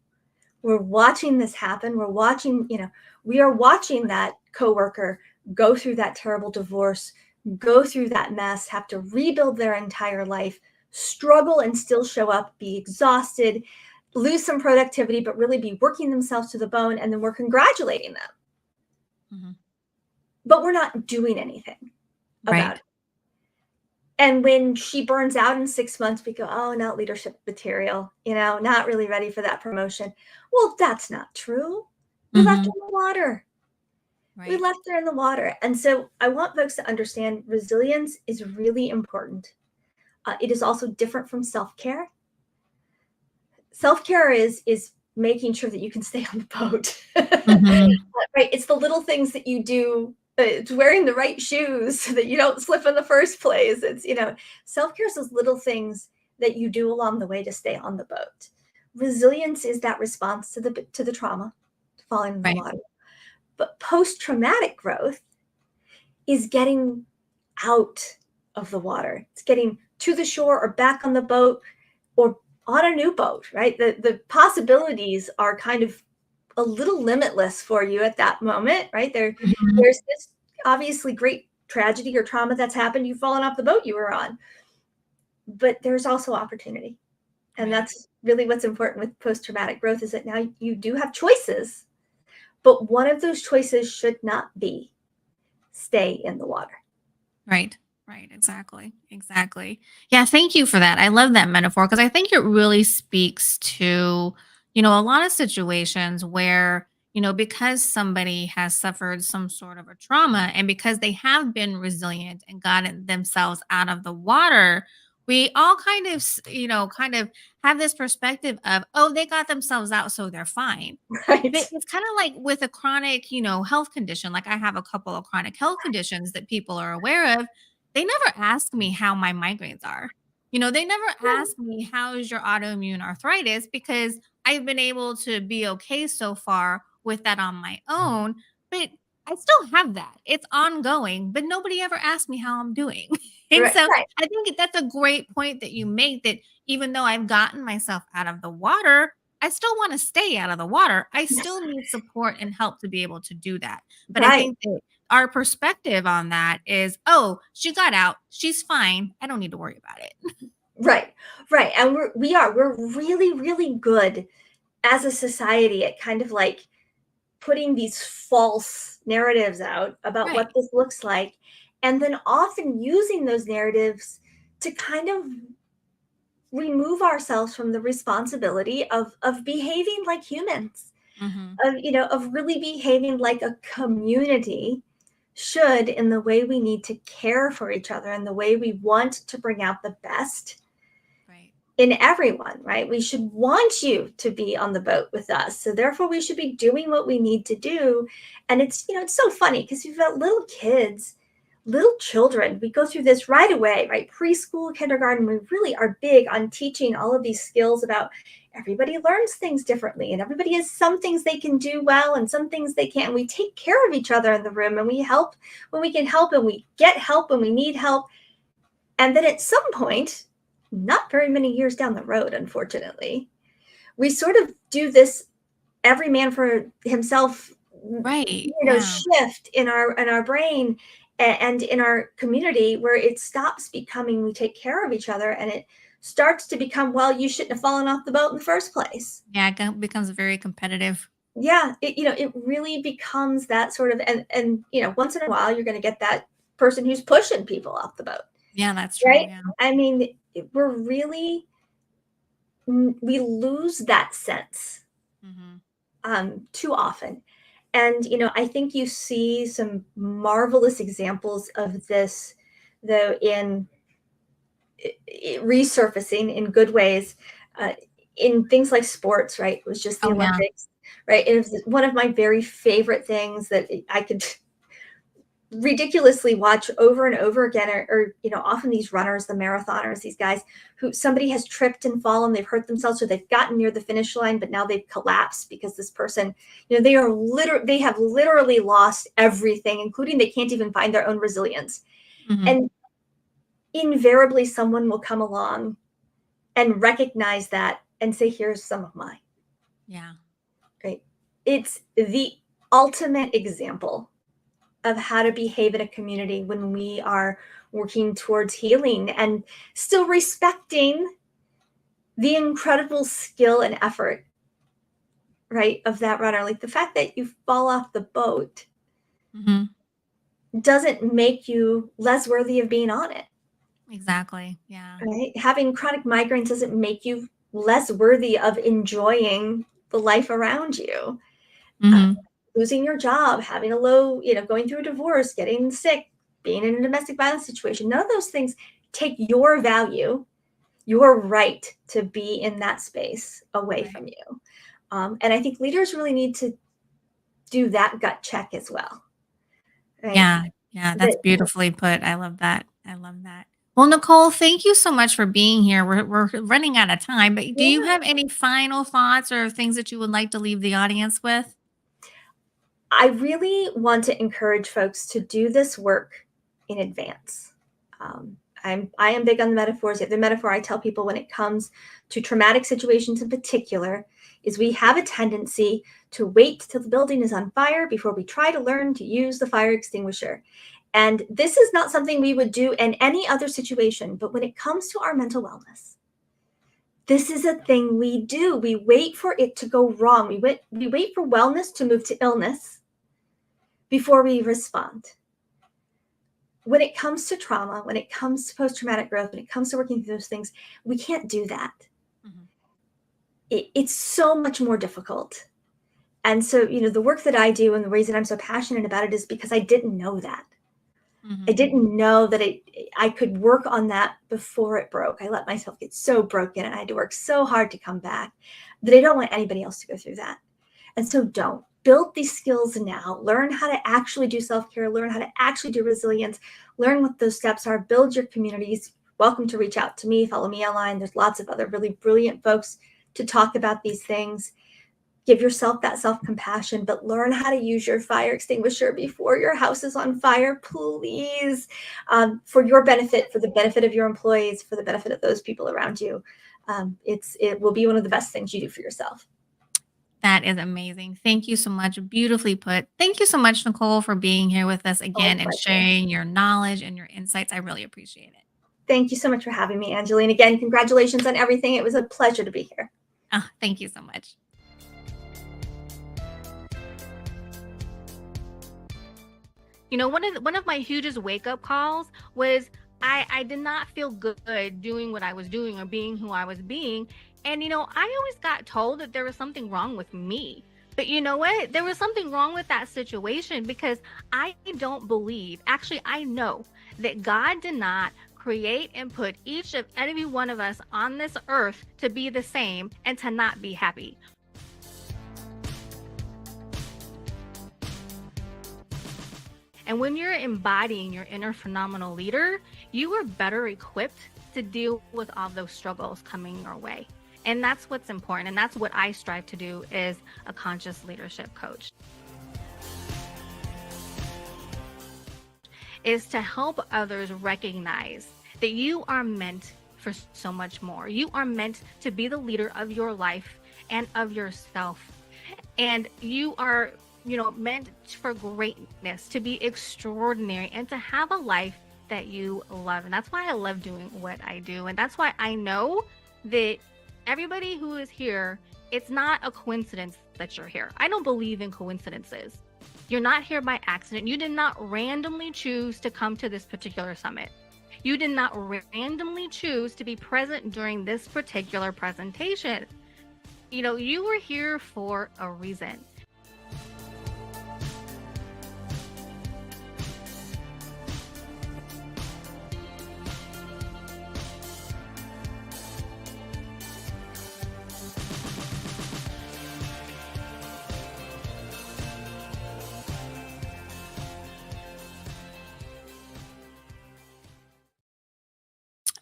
Speaker 2: We're watching this happen. We are watching that coworker go through that terrible divorce, go through that mess, have to rebuild their entire life, struggle and still show up, be exhausted, lose some productivity, but really be working themselves to the bone. And then we're congratulating them,
Speaker 1: Mhm.
Speaker 2: but we're not doing anything about
Speaker 1: Right.
Speaker 2: it. And when she burns out in 6 months, we go, oh, not leadership material, not really ready for that promotion. Well, that's not true. We left her
Speaker 1: Mhm.
Speaker 2: in the water. We
Speaker 1: Right.
Speaker 2: left her in the water. And so I want folks to understand resilience is really important. It is also different from self-care. Self-care is making sure that you can stay on the boat.
Speaker 1: Mhm.
Speaker 2: Right? It's the little things that you do It's wearing the right shoes so that you don't slip in the first place. It's, self-care is those little things that you do along the way to stay on the boat. Resilience is that response to the trauma, to falling in the
Speaker 1: Right.
Speaker 2: water. But post-traumatic growth is getting out of the water. It's getting to the shore or back on the boat or on a new boat, right? The possibilities are kind of a little limitless for you at that moment, right?
Speaker 1: Mhm.
Speaker 2: There's this obviously great tragedy or trauma that's happened. You've fallen off the boat you were on, but there's also opportunity. And
Speaker 1: Right.
Speaker 2: that's really what's important with post-traumatic growth is that now you do have choices, but one of those choices should not be stay in the water.
Speaker 1: Right. Right. Exactly. Exactly. Yeah. Thank you for that. I love that metaphor because I think it really speaks to, a lot of situations where, because somebody has suffered some sort of a trauma and because they have been resilient and gotten themselves out of the water, we all kind of have this perspective of, oh, they got themselves out, so they're fine. But
Speaker 2: Right.
Speaker 1: it's kinda like with a chronic, health condition, like I have a couple of chronic health conditions that people are aware of. They never ask me how my migraines are. They never ask me, "How is your autoimmune arthritis?" Because I've been able to be okay so far with that on my own, but I still have that. It's ongoing, but nobody ever asked me how I'm doing. And
Speaker 2: Right.
Speaker 1: so
Speaker 2: Right.
Speaker 1: I think that's a great point that you make that even though I've gotten myself out of the water, I still wanna stay out of the water. I still need support and help to be able to do that. But I
Speaker 2: Right.
Speaker 1: think that our perspective on that is, "Oh, she got out. She's fine. I don't need to worry about it."
Speaker 2: Right. Right. And we're really, really good as a society at kind of like putting these false narratives out about
Speaker 1: Right.
Speaker 2: what this looks like, and then often using those narratives to kind of remove ourselves from the responsibility of behaving like humans,
Speaker 1: Mhm.
Speaker 2: of really behaving like a community should in the way we need to care for each other and the way we want to bring out the best
Speaker 1: Right.
Speaker 2: in everyone, right? We should want you to be on the boat with us. So therefore we should be doing what we need to do. And it's so funny because you've got little kids, little children. We go through this right away, right? Preschool, kindergarten, we really are big on teaching all of these skills about everybody learns things differently and everybody has some things they can do well and some things they can't. We take care of each other in the room and we help when we can help and we get help when we need help. And then at some point, not very many years down the road, unfortunately, we sort of do this every man for himself,
Speaker 1: Right. Yeah.
Speaker 2: shift in our brain and in our community where it stops becoming we take care of each other and it starts to become, well, you shouldn't have fallen off the boat in the first place.
Speaker 1: Yeah, it becomes very competitive.
Speaker 2: Yeah, it really becomes that sort of and once in a while you're going to get that person who's pushing people off the boat,
Speaker 1: Yeah, that's true,
Speaker 2: right?
Speaker 1: yeah.
Speaker 2: I mean, we're really we lose that sense
Speaker 1: Mhm.
Speaker 2: too often. And, I think you see some marvelous examples of this, though, in resurfacing in good ways uh, in things like sports, right? It was just the
Speaker 1: Oh, yeah.
Speaker 2: Olympics, right? It was one of my very favorite things that I could ridiculously watch over and over again or often these runners, the marathoners, these guys who somebody has tripped and fallen, they've hurt themselves or they've gotten near the finish line but now they've collapsed because this person, they have literally lost everything, including they can't even find their own resilience.
Speaker 1: Mhm.
Speaker 2: And invariably someone will come along and recognize that and say, here's some of mine.
Speaker 1: Yeah.
Speaker 2: Right? It's the ultimate example of how to behave in a community when we are working towards healing and still respecting the incredible skill and effort, right, of that runner. Like the fact that you fall off the boat
Speaker 1: Mhm.
Speaker 2: doesn't make you less worthy of being on it,
Speaker 1: Exactly, yeah.
Speaker 2: right? Having chronic migraines doesn't make you less worthy of enjoying the life around you. Uh,
Speaker 1: Mhm.
Speaker 2: Losing your job, having a low, going through a divorce, getting sick, being in a domestic violence situation, none of those things take your value, your right to be in that space away
Speaker 1: Right.
Speaker 2: from you. And I think leaders really need to do that gut check as well. right?
Speaker 1: Yeah, yeah, that's
Speaker 2: That
Speaker 1: beautifully put. I love that. I love that. Well, Nicole, thank you so much for being here. We're running out of time, but do you
Speaker 2: yeah.
Speaker 1: have any final thoughts or things that you would like to leave the audience with?
Speaker 2: I really want to encourage folks to do this work in advance. I am big on the metaphors. The metaphor I tell people when it comes to traumatic situations in particular is we have a tendency to wait till the building is on fire before we try to learn to use the fire extinguisher. And this is not something we would do in any other situation, but when it comes to our mental wellness, this is a thing we do. We wait for it to go wrong. We wait for wellness to move to illness before we respond. When it comes to trauma, when it comes to post traumatic growth, when it comes to working through those things, we can't do that.
Speaker 1: Mhm,
Speaker 2: It's so much more difficult. And so, the work that I do and the reason I'm so passionate about it is because I didn't know that. I
Speaker 1: mhm,
Speaker 2: didn't know that I could work on that before it broke. I let myself get so broken and I had to work so hard to come back that I don't want anybody else to go through that. And so don't build these skills now. Learn how to actually do self-care, learn how to actually do resilience, learn what those steps are, build your communities. Welcome to reach out to me, follow me online. There's lots of other really brilliant folks to talk about these things. Give yourself that self-compassion, but learn how to use your fire extinguisher before your house is on fire, please, for your benefit, for the benefit of your employees, for the benefit of those people around you. It will be one of the best things you do for yourself.
Speaker 1: that is amazing. Thank you so much. Beautifully put. Thank you so much, Nicole, for being here with us
Speaker 2: Oh,
Speaker 1: again and
Speaker 2: pleasure.
Speaker 1: sharing your knowledge and your insights. I really appreciate it.
Speaker 2: Thank you so much for having me, Angeline. Again, congratulations on everything. It was a pleasure to be here.
Speaker 1: Oh, thank you so much. One of my hugest wake up calls was I did not feel good doing what I was doing or being who I was being. And I always got told that there was something wrong with me. But you know what? There was something wrong with that situation because I don't believe, actually, I know that God did not create and put each of every one of us on this earth to be the same and to not be happy. And when you're embodying your inner phenomenal leader, you are better equipped to deal with all those struggles coming your way. And that's what's important. And that's what I strive to do as a conscious leadership coach, is to help others recognize that you are meant for so much more. You are meant to be the leader of your life and of yourself. And you are, meant for greatness, to be extraordinary, and to have a life that you love. And that's why I love doing what I do. And that's why I know that everybody who is here, it's not a coincidence that you're here. I don't believe in coincidences. You're not here by accident. You did not randomly choose to come to this particular summit. You did not randomly choose to be present during this particular presentation. You were here for a reason.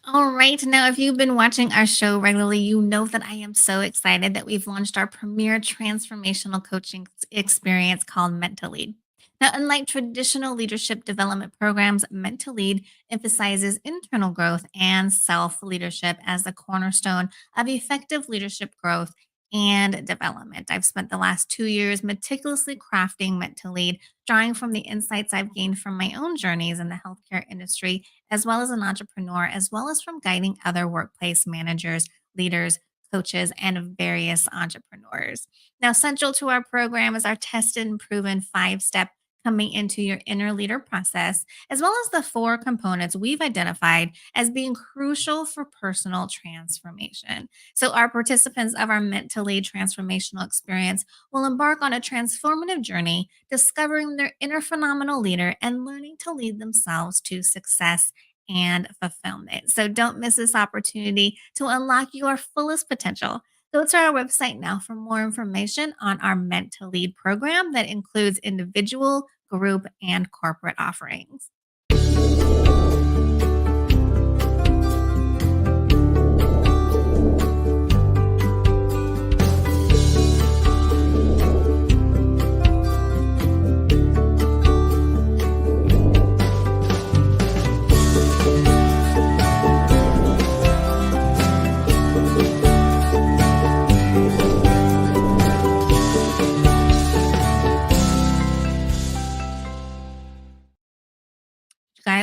Speaker 1: All right. Now, if you've been watching our show regularly, you know that I am so excited that we've launched our premier transformational coaching experience called Meant to Lead. Now, unlike traditional leadership development programs, Meant to Lead emphasizes internal growth and self leadership as the cornerstone of effective leadership growth and development. I've spent the last 2 years meticulously crafting Meant to Lead, drawing from the insights I've gained from my own journeys in the healthcare industry as well as an entrepreneur, as well as from guiding other workplace managers, leaders, coaches, and various entrepreneurs. Now, central to our program is our tested and proven 5 step coming into your inner leader process, as well as the 4 components we've identified as being crucial for personal transformation. So, our participants of our Meant to Lead transformational experience will embark on a transformative journey, discovering their inner phenomenal leader and learning to lead themselves to success and fulfillment. So don't miss this opportunity to unlock your fullest potential. Go to our website now for more information on our Meant to Lead program that includes individual, group, and corporate offerings.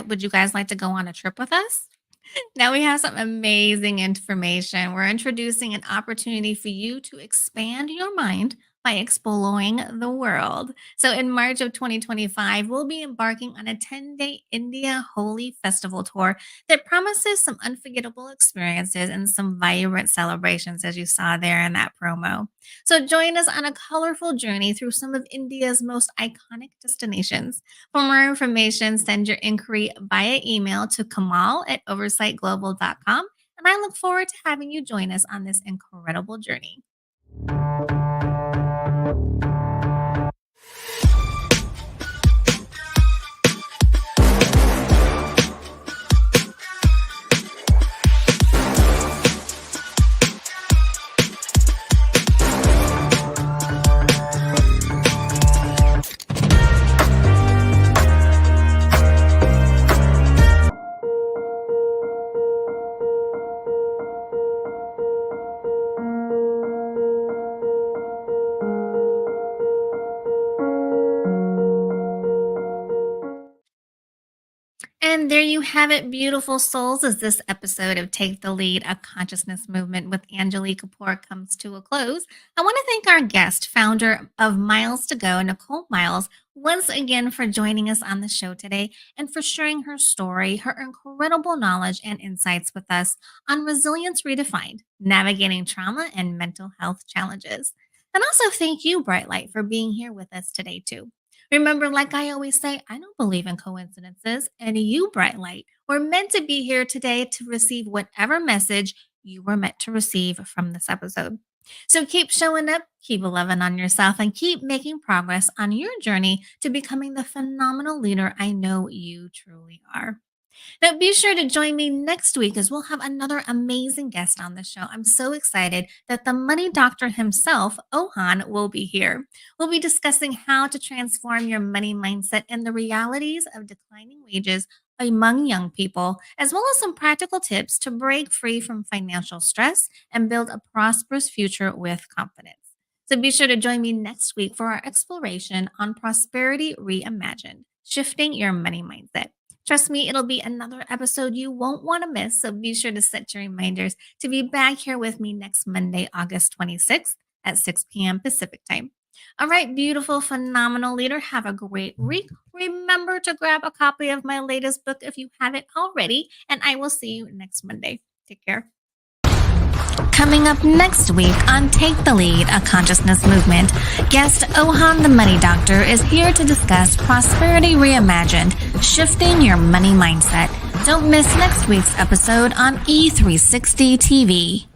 Speaker 1: Would you guys like to go on a trip with us? Now we have some amazing information. We're introducing an opportunity for you to expand your mind by exploring the world. So in March of 2025, we'll be embarking on a 10-day India Holy Festival tour that promises some unforgettable experiences and some vibrant celebrations, as you saw there in that promo. So join us on a colorful journey through some of India's most iconic destinations. For more information, send your inquiry via email to kamal@oversightglobal.com. And I look forward to having you join us on this incredible journey. And there you have it, beautiful souls, as this episode of Take the Lead, a consciousness movement with Angilie Kapoor comes to a close. I want to thank our guest, founder of MylestoGo, Nichole Myles, once again for joining us on the show today and for sharing her story, her incredible knowledge and insights with us on Resilience Redefined, navigating trauma and mental health challenges. And also thank you, Bright Light, for being here with us today, too. Remember, like I always say, I don't believe in coincidences. And you, Bright Light, were meant to be here today to receive whatever message you were meant to receive from this episode. So keep showing up, keep loving on yourself, and keep making progress on your journey to becoming the phenomenal leader I know you truly are. Now, be sure to join me next week as we'll have another amazing guest on the show. I'm so excited that the money doctor himself, Ohan, will be here. We'll be discussing how to transform your money mindset and the realities of declining wages among young people, as well as some practical tips to break free from financial stress and build a prosperous future with confidence. So be sure to join me next week for our exploration on prosperity reimagined, shifting your money mindset. Trust me, it'll be another episode you won't want to miss. So be sure to set your reminders to be back here with me next Monday, August 26th at 6 p.m. Pacific time. All right, beautiful, phenomenal leader. Have a great week. Remember to grab a copy of my latest book if you haven't already, and I will see you next Monday. Take care. Coming up next week on Take the Lead, a consciousness movement, guest Ohan the Money Doctor is here to discuss Prosperity Reimagined, shifting your money mindset. Don't miss next week's episode on E360 TV.